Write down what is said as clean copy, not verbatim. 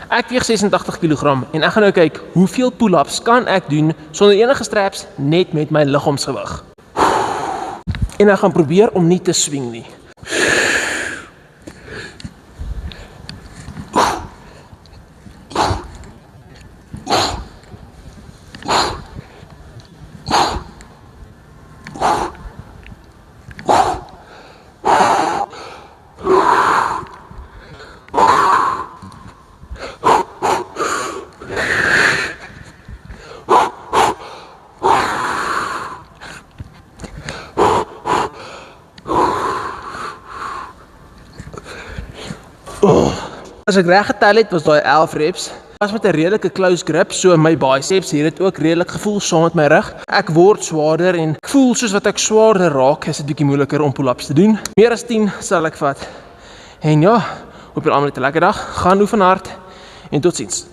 Ek weeg 86 kg en ek gaan nou kyk hoeveel pull-ups kan ek doen sonder enige straps net met my liggaamsgewig. En ek gaan probeer om nie te swing nie. As ek reg getel het, was daai 11 reps. Was met 'n redelike close grip, so my biceps het dit ook redelik gevoel saam met my rug. Ek word swaarder en ek voel soos wat ek swaarder raak, is dit bietjie moeiliker om pull-ups te doen. Meer as 10 sal ek vat. En ja, hoop julle almal het 'n lekker dag. Gaan oefen hard en totsiens.